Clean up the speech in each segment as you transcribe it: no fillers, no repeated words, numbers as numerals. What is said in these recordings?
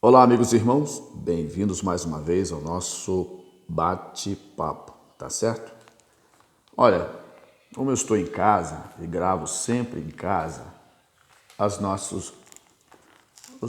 Olá, amigos e irmãos, bem-vindos mais uma vez ao nosso bate-papo, tá certo? Olha, como eu estou em casa e gravo sempre em casa, os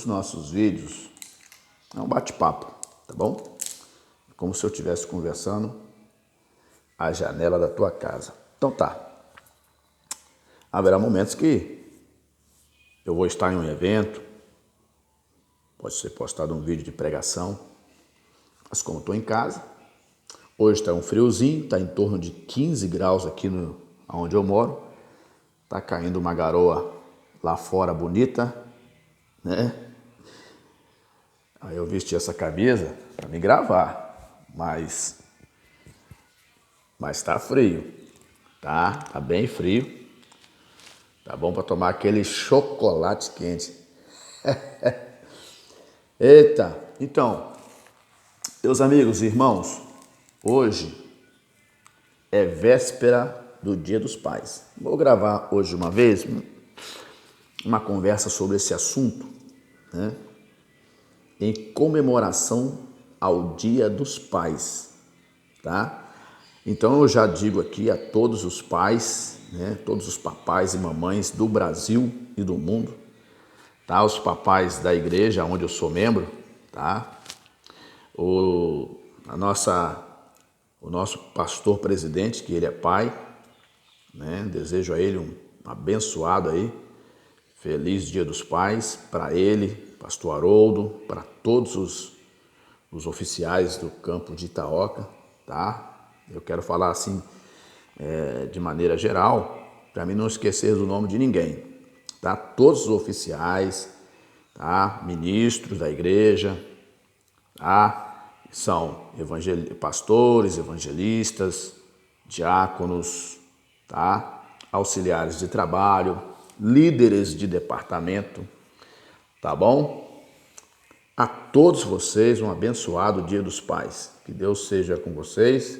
nossos vídeos é um bate-papo, tá bom? Como se eu estivesse conversando à janela da tua casa. Então tá, haverá momentos que eu vou estar em um evento, pode ser postado um vídeo de pregação, mas como estou em casa, hoje está um friozinho, está em torno de 15 graus aqui onde eu moro. Está caindo uma garoa lá fora bonita, né? Aí eu vesti essa camisa para me gravar, mas está frio, tá? Tá bem frio. Tá bom para tomar aquele chocolate quente. Eita, então, meus amigos e irmãos, hoje é véspera do Dia dos Pais. Vou gravar hoje uma vez uma conversa sobre esse assunto, né? Em comemoração ao Dia dos Pais, tá? Então eu já digo aqui a todos os pais, né? Todos os papais e mamães do Brasil e do mundo, tá? Os papais da igreja onde eu sou membro, tá? O nosso pastor presidente, que ele é pai, né? Desejo a ele um abençoado aí, feliz Dia dos Pais para ele, pastor Haroldo, para todos os oficiais do campo de Itaoca, tá? Eu quero falar assim de maneira geral, para mim não esquecer do nome de ninguém, tá? Todos os oficiais, tá? Ministros da igreja, tá? São pastores, evangelistas, diáconos, tá? Auxiliares de trabalho, líderes de departamento, tá bom? A todos vocês um abençoado Dia dos Pais. Que Deus seja com vocês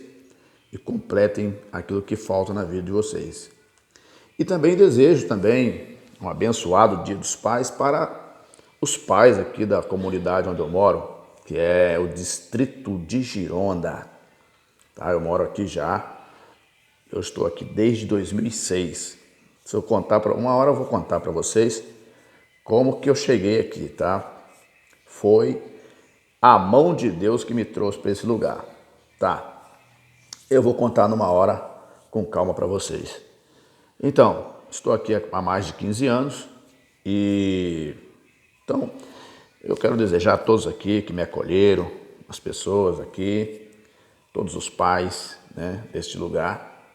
e completem aquilo que falta na vida de vocês. E também desejo um abençoado Dia dos Pais para os pais aqui da comunidade onde eu moro, que é o distrito de Gironda. Tá? Eu moro aqui eu estou aqui desde 2006. Se eu contar uma hora eu vou contar para vocês como que eu cheguei aqui, tá? Foi a mão de Deus que me trouxe para esse lugar, tá? Eu vou contar numa hora com calma para vocês. Então, estou aqui há mais de 15 anos e então eu quero desejar a todos aqui que me acolheram, as pessoas aqui, todos os pais, né, deste lugar,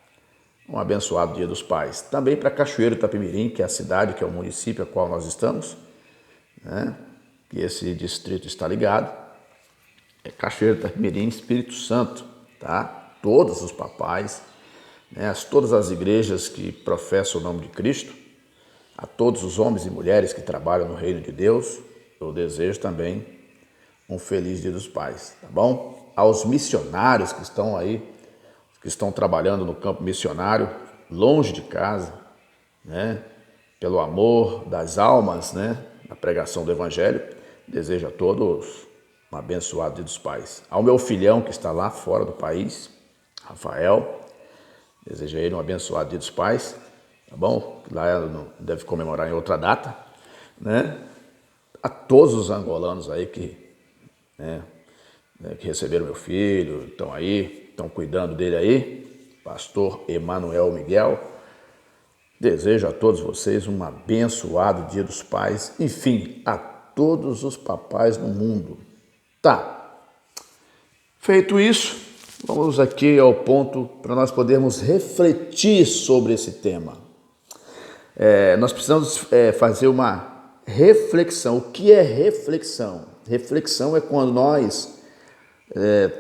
um abençoado Dia dos Pais. Também para Cachoeiro Itapemirim, que é a cidade, que é o município a qual nós estamos, né, que esse distrito está ligado, é Cachoeiro Itapemirim, Espírito Santo, tá? Todos os papais, né, todas as igrejas que professam o nome de Cristo, a todos os homens e mulheres que trabalham no reino de Deus, eu desejo também um feliz Dia dos Pais, tá bom? Aos missionários que estão aí, que estão trabalhando no campo missionário, longe de casa, né? Pelo amor das almas, né? Na pregação do Evangelho, desejo a todos um abençoado Dia dos Pais. Ao meu filhão que está lá fora do país, Rafael, desejo a ele um abençoado Dia dos Pais, tá bom? Lá deve comemorar em outra data, né? A todos os angolanos aí que receberam meu filho, estão aí, estão cuidando dele aí, pastor Emanuel Miguel. Desejo a todos vocês um abençoado Dia dos Pais, enfim, a todos os papais no mundo. Tá, feito isso, vamos aqui ao ponto para nós podermos refletir sobre esse tema. Nós precisamos fazer uma reflexão. O que é reflexão? Reflexão é quando nós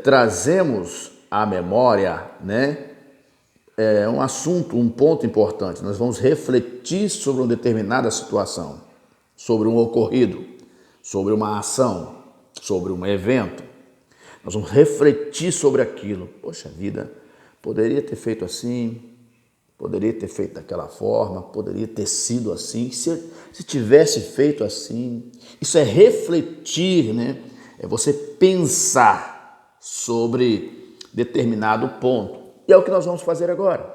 trazemos à memória, né, um assunto, um ponto importante. Nós vamos refletir sobre uma determinada situação, sobre um ocorrido, sobre uma ação, sobre um evento. Nós vamos refletir sobre aquilo. Poxa vida, poderia ter feito assim, Poderia ter feito daquela forma, poderia ter sido assim. Se tivesse feito assim, isso é refletir, né? É você pensar sobre determinado ponto. E é o que nós vamos fazer agora.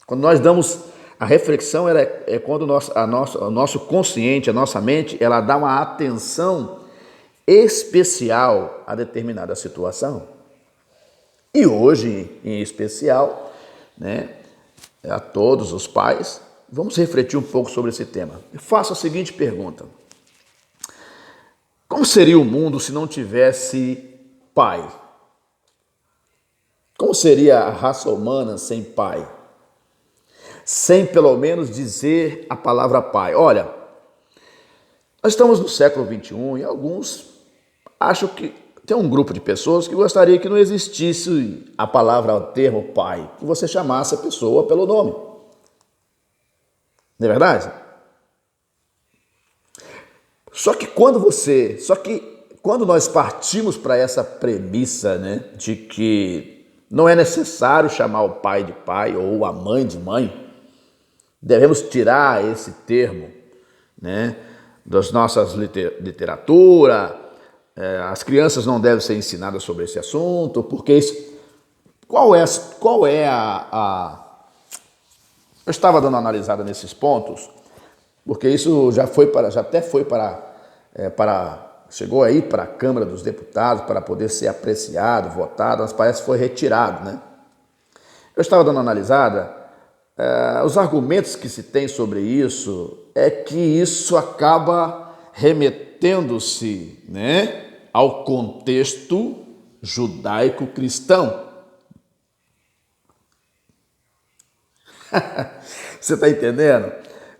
Quando nós damos a reflexão, é quando o nosso consciente, a nossa mente, ela dá uma atenção especial a determinada situação. E hoje, em especial, né, a todos os pais, vamos refletir um pouco sobre esse tema. Eu faço a seguinte pergunta: como seria o mundo se não tivesse pai? Como seria a raça humana sem pai? Sem pelo menos dizer a palavra pai. Olha, nós estamos no século XXI e alguns acham que tem um grupo de pessoas que gostaria que não existisse a palavra, o termo pai, que você chamasse a pessoa pelo nome. Não é verdade? Só que quando nós partimos para essa premissa, né, de que não é necessário chamar o pai de pai ou a mãe de mãe, devemos tirar esse termo, né, das nossas literatura. As crianças não devem ser ensinadas sobre esse assunto, porque qual é Eu estava dando uma analisada nesses pontos, porque isso já até foi chegou aí para a Câmara dos Deputados para poder ser apreciado, votado, mas parece que foi retirado, né? Eu estava dando uma analisada. Os argumentos que se tem sobre isso é que isso acaba remetendo-se, né, ao contexto judaico-cristão. Você está entendendo?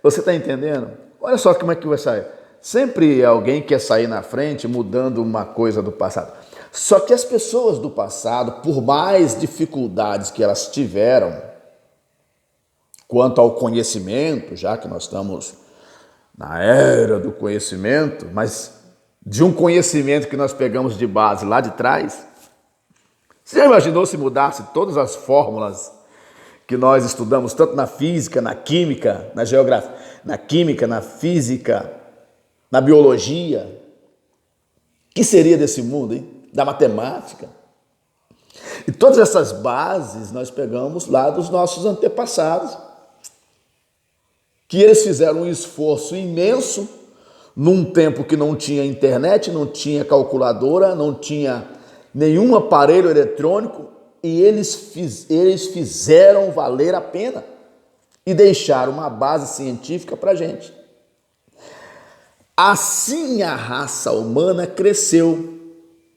Você está entendendo? Olha só como é que vai sair. Sempre alguém quer sair na frente mudando uma coisa do passado. Só que as pessoas do passado, por mais dificuldades que elas tiveram quanto ao conhecimento, já que nós estamos na era do conhecimento, mas de um conhecimento que nós pegamos de base lá de trás, você já imaginou se mudasse todas as fórmulas que nós estudamos, tanto na física, na química, na geografia, na química, na física, na biologia? O que seria desse mundo, hein? Da matemática? E todas essas bases nós pegamos lá dos nossos antepassados, que eles fizeram um esforço imenso num tempo que não tinha internet, não tinha calculadora, não tinha nenhum aparelho eletrônico, e eles fizeram valer a pena e deixaram uma base científica para a gente. Assim a raça humana cresceu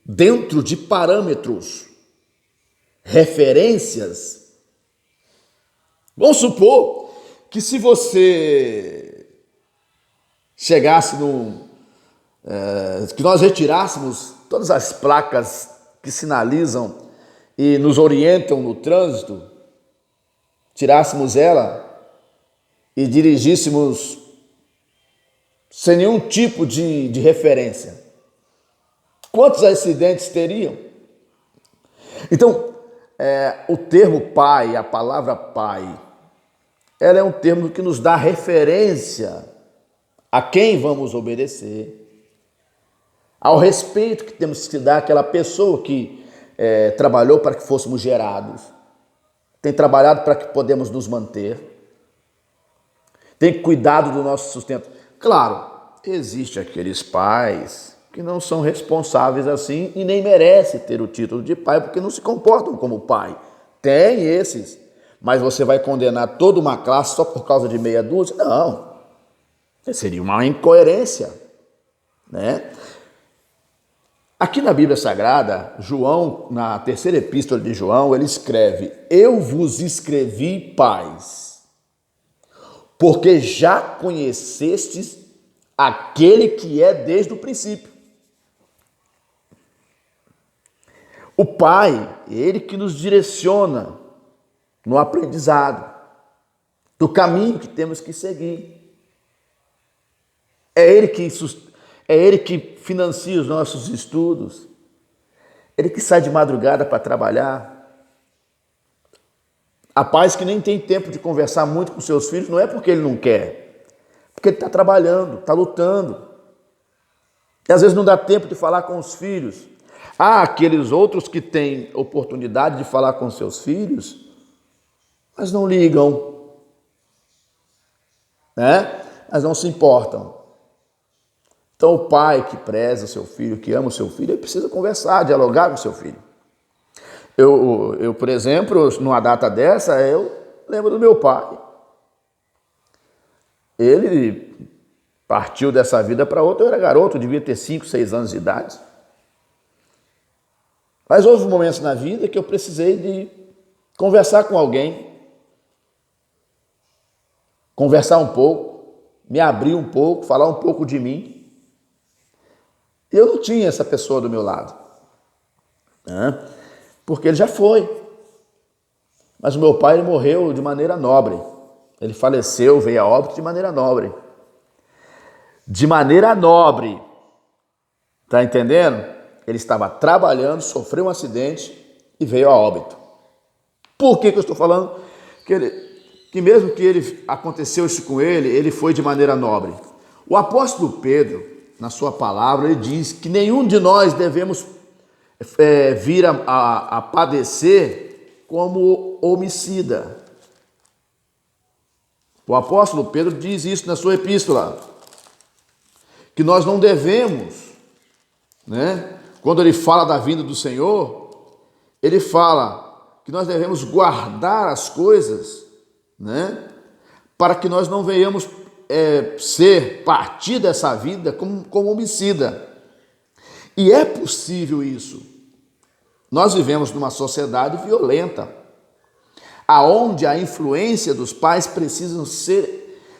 dentro de parâmetros, referências. Vamos supor que se você chegasse que nós retirássemos todas as placas que sinalizam e nos orientam no trânsito, tirássemos ela e dirigíssemos sem nenhum tipo de referência, quantos acidentes teriam? Então, o termo pai, a palavra pai, ela é um termo que nos dá referência a quem vamos obedecer, ao respeito que temos que dar àquela pessoa que trabalhou para que fôssemos gerados, tem trabalhado para que podemos nos manter, tem cuidado do nosso sustento. Claro, existem aqueles pais que não são responsáveis assim e nem merecem ter o título de pai porque não se comportam como pai. Tem esses. Mas você vai condenar toda uma classe só por causa de meia dúzia? Não. Seria uma incoerência, né? Aqui na Bíblia Sagrada, João, na terceira epístola de João, ele escreve: eu vos escrevi, pais, porque já conhecestes aquele que é desde o princípio. O pai, ele que nos direciona no aprendizado, do caminho que temos que seguir. É ele que financia os nossos estudos. Ele que sai de madrugada para trabalhar. Há pais que nem têm tempo de conversar muito com seus filhos, não é porque ele não quer, porque ele está trabalhando, está lutando. E às vezes não dá tempo de falar com os filhos. Há aqueles outros que têm oportunidade de falar com seus filhos, mas não ligam, né? Mas não se importam. Então o pai que preza o seu filho, que ama o seu filho, ele precisa conversar, dialogar com o seu filho. Eu, por exemplo, numa data dessa, eu lembro do meu pai. Ele partiu dessa vida para outra, eu era garoto, devia ter 5, 6 anos de idade. Mas houve momentos na vida que eu precisei de conversar com alguém, conversar um pouco, me abrir um pouco, falar um pouco de mim. E eu não tinha essa pessoa do meu lado, né? Porque ele já foi. Mas o meu pai ele morreu de maneira nobre. Ele faleceu, veio a óbito de maneira nobre. De maneira nobre. Tá entendendo? Ele estava trabalhando, sofreu um acidente e veio a óbito. Por que eu estou falando? Que mesmo que ele aconteceu isso com ele, ele foi de maneira nobre. O apóstolo Pedro, na sua palavra, ele diz que nenhum de nós devemos vir a padecer como homicida. O apóstolo Pedro diz isso na sua epístola, que nós não devemos, né? Quando ele fala da vinda do Senhor, ele fala que nós devemos guardar as coisas, né? Para que nós não venhamos partir dessa vida como homicida. E é possível isso. Nós vivemos numa sociedade violenta, aonde a influência dos pais precisa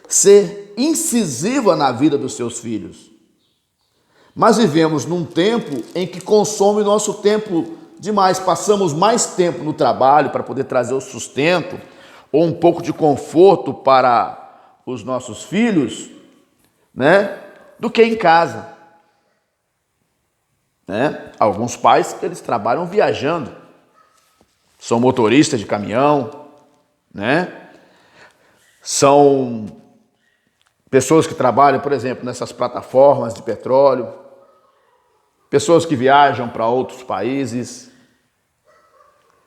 ser incisiva na vida dos seus filhos. Mas vivemos num tempo em que consome nosso tempo demais. Passamos mais tempo no trabalho para poder trazer o sustento ou um pouco de conforto para os nossos filhos, né, do que em casa. Né? Alguns pais, eles trabalham viajando, são motoristas de caminhão, né? São pessoas que trabalham, por exemplo, nessas plataformas de petróleo, pessoas que viajam para outros países,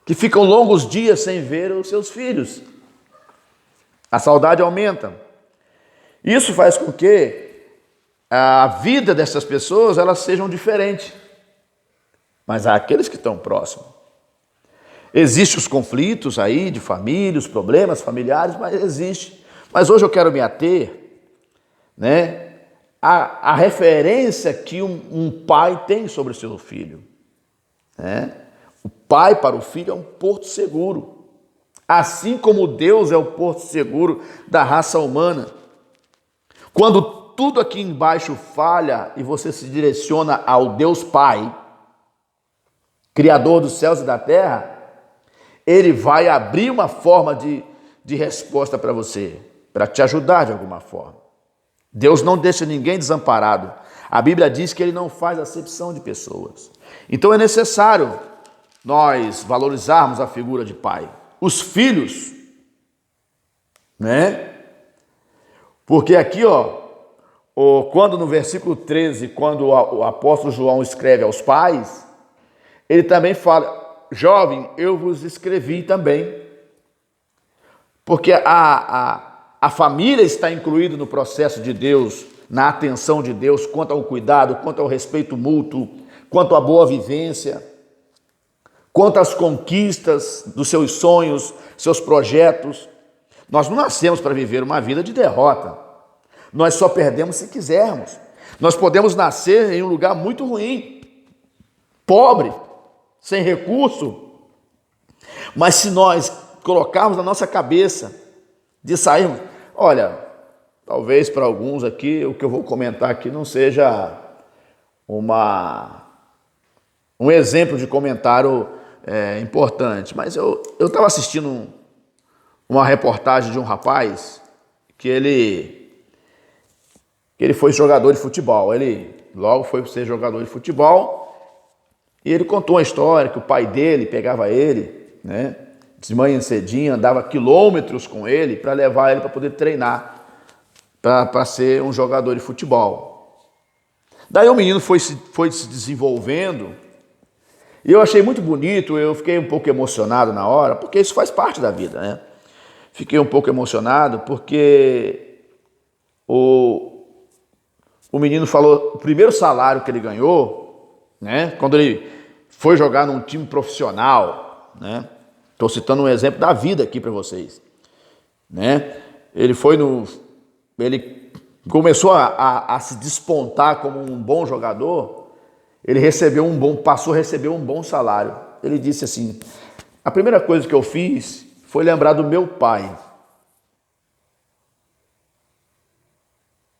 que ficam longos dias sem ver os seus filhos. A saudade aumenta. Isso faz com que a vida dessas pessoas elas sejam diferentes. Mas há aqueles que estão próximos. Existem os conflitos aí de família, os problemas familiares, mas existe. Mas hoje eu quero me ater, né, a referência que um pai tem sobre o seu filho. Né? O pai para o filho é um porto seguro. Assim como Deus é o porto seguro da raça humana. Quando tudo aqui embaixo falha e você se direciona ao Deus Pai, Criador dos céus e da terra, Ele vai abrir uma forma de resposta para você, para te ajudar de alguma forma. Deus não deixa ninguém desamparado. A Bíblia diz que Ele não faz acepção de pessoas. Então é necessário nós valorizarmos a figura de pai. Os filhos, né? Porque aqui, quando no versículo 13, quando o apóstolo João escreve aos pais, ele também fala, jovem, eu vos escrevi também. Porque a família está incluída no processo de Deus, na atenção de Deus, quanto ao cuidado, quanto ao respeito mútuo, quanto à boa vivência, quanto às conquistas dos seus sonhos, seus projetos. Nós não nascemos para viver uma vida de derrota. Nós só perdemos se quisermos. Nós podemos nascer em um lugar muito ruim, pobre, sem recurso, mas se nós colocarmos na nossa cabeça de sairmos, olha, talvez para alguns aqui, o que eu vou comentar aqui não seja um exemplo de comentário importante, mas eu estava assistindo uma reportagem de um rapaz que ele foi jogador de futebol, ele logo foi ser jogador de futebol. E ele contou uma história que o pai dele pegava ele, né, de manhã cedinho, andava quilômetros com ele para levar ele para poder treinar, para ser um jogador de futebol. Daí o menino foi se desenvolvendo, e eu achei muito bonito, eu fiquei um pouco emocionado na hora, porque isso faz parte da vida, né? Fiquei um pouco emocionado porque o menino falou, o primeiro salário que ele ganhou, né? Quando ele foi jogar num time profissional, né? Estou citando um exemplo da vida aqui para vocês, né? Ele começou a se despontar como um bom jogador. Ele passou a receber um bom salário. Ele disse assim: a primeira coisa que eu fiz foi lembrar do meu pai,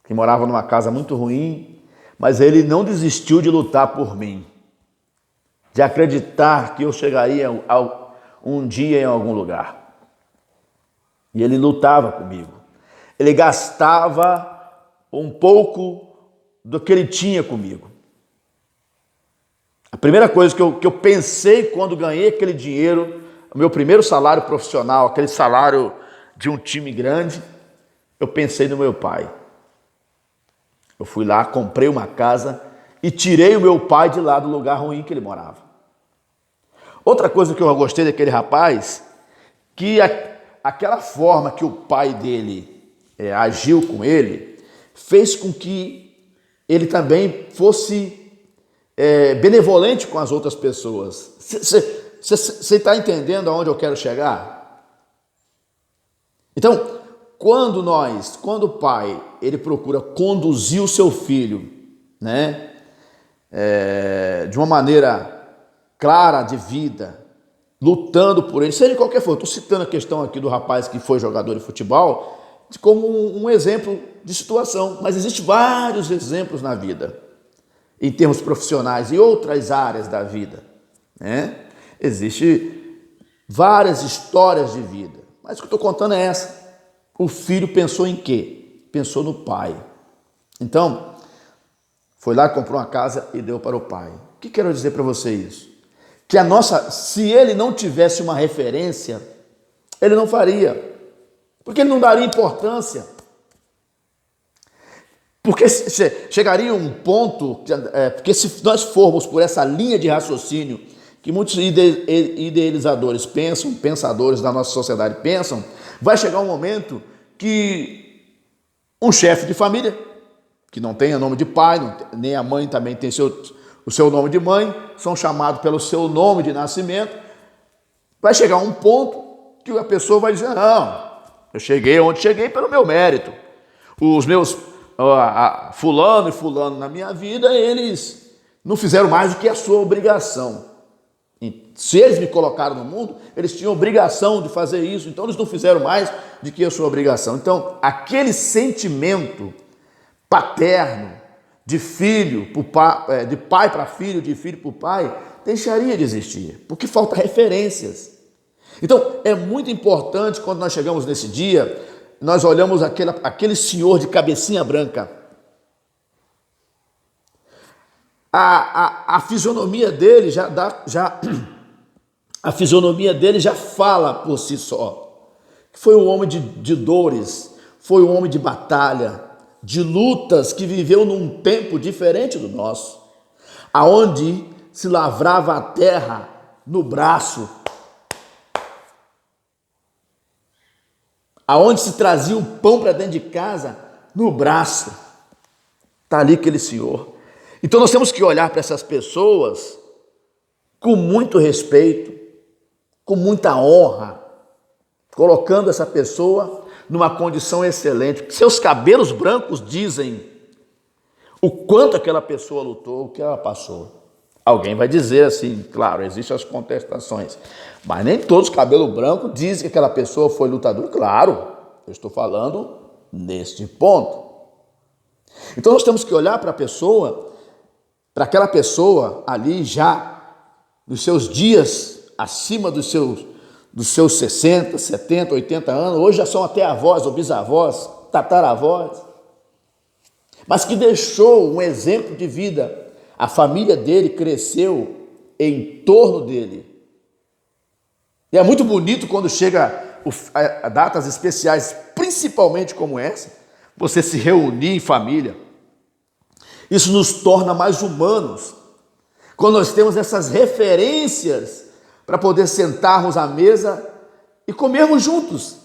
que morava numa casa muito ruim, mas ele não desistiu de lutar por mim, de acreditar que eu chegaria um dia em algum lugar. E ele lutava comigo. Ele gastava um pouco do que ele tinha comigo. A primeira coisa que eu pensei quando ganhei aquele dinheiro, o meu primeiro salário profissional, aquele salário de um time grande, eu pensei no meu pai. Eu fui lá, comprei uma casa e tirei o meu pai de lá do lugar ruim que ele morava. Outra coisa que eu gostei daquele rapaz, que aquela forma que o pai dele agiu com ele, fez com que ele também fosse benevolente com as outras pessoas. Você está entendendo aonde eu quero chegar? Então, quando o pai, ele procura conduzir o seu filho, né, de uma maneira clara de vida, lutando por ele, seja de qualquer forma. Estou citando a questão aqui do rapaz que foi jogador de futebol como um exemplo de situação, mas existem vários exemplos na vida, em termos profissionais e outras áreas da vida, né? Existem várias histórias de vida, mas o que eu estou contando é essa. O filho pensou em quê? Pensou no pai. Então, foi lá, comprou uma casa e deu para o pai. O que quero dizer para você isso? Que se ele não tivesse uma referência, ele não faria, porque ele não daria importância. Porque chegaria um ponto, porque se nós formos por essa linha de raciocínio que muitos idealizadores pensam, pensadores da nossa sociedade pensam, vai chegar um momento que um chefe de família, que não tenha nome de pai, nem a mãe também tem o seu nome de mãe, são chamados pelo seu nome de nascimento, vai chegar um ponto que a pessoa vai dizer: não, eu cheguei onde cheguei pelo meu mérito. Os meus fulano e fulano na minha vida, eles não fizeram mais do que a sua obrigação. Se eles me colocaram no mundo, eles tinham obrigação de fazer isso, então eles não fizeram mais do que a sua obrigação. Então, aquele sentimento paterno, de filho, de pai para filho, de filho para o pai, deixaria de existir, porque falta referências. Então, é muito importante quando nós chegamos nesse dia, nós olhamos aquele senhor de cabecinha branca. A fisionomia dele a fisionomia dele já fala por si só. Foi um homem de dores, foi um homem de batalha, de lutas, que viveu num tempo diferente do nosso, aonde se lavrava a terra no braço, aonde se trazia o pão para dentro de casa no braço. Está ali aquele senhor. Então nós temos que olhar para essas pessoas com muito respeito, com muita honra, colocando essa pessoa numa condição excelente. Seus cabelos brancos dizem o quanto aquela pessoa lutou, o que ela passou. Alguém vai dizer assim, claro, existem as contestações, mas nem todos os cabelos brancos dizem que aquela pessoa foi lutadora. Claro, eu estou falando neste ponto. Então nós temos que olhar para a pessoa, para aquela pessoa ali já nos seus dias, acima dos seus 60, 70, 80 anos, hoje já são até avós ou bisavós, tataravós, mas que deixou um exemplo de vida. A família dele cresceu em torno dele. E é muito bonito quando chega a datas especiais, principalmente como essa, você se reunir em família. Isso nos torna mais humanos. Quando nós temos essas referências para poder sentarmos à mesa e comermos juntos.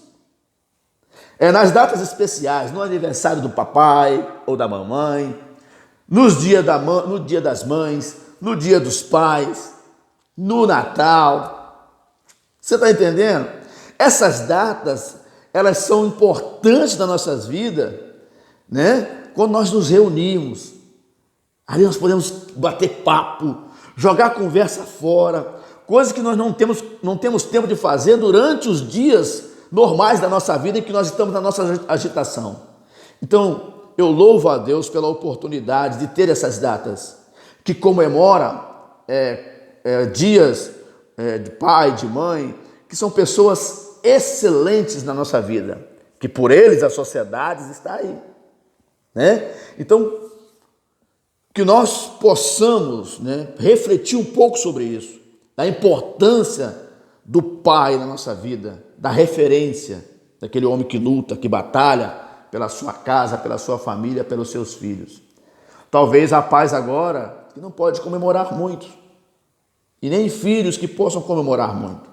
Nas datas especiais, no aniversário do papai ou da mamãe, no dia das mães, no dia dos pais, no Natal. Você está entendendo? Essas datas, elas são importantes nas nossas vidas, né? Quando nós nos reunimos, ali nós podemos bater papo, jogar a conversa fora, coisas que nós não temos tempo de fazer durante os dias normais da nossa vida em que nós estamos na nossa agitação. Então, eu louvo a Deus pela oportunidade de ter essas datas, que comemora dias de pai, de mãe, que são pessoas excelentes na nossa vida, que por eles a sociedade está aí, né? Então, que nós possamos, né, refletir um pouco sobre isso, da importância do pai na nossa vida, da referência daquele homem que luta, que batalha pela sua casa, pela sua família, pelos seus filhos. Talvez há pais agora que não pode comemorar muito, e nem filhos que possam comemorar muito.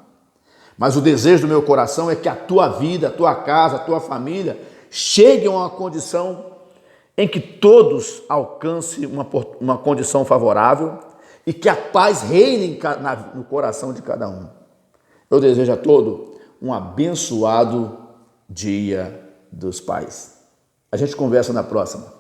Mas o desejo do meu coração é que a tua vida, a tua casa, a tua família cheguem a uma condição em que todos alcancem uma condição favorável e que a paz reine no coração de cada um. Eu desejo a todos um abençoado Dia dos Pais. A gente conversa na próxima.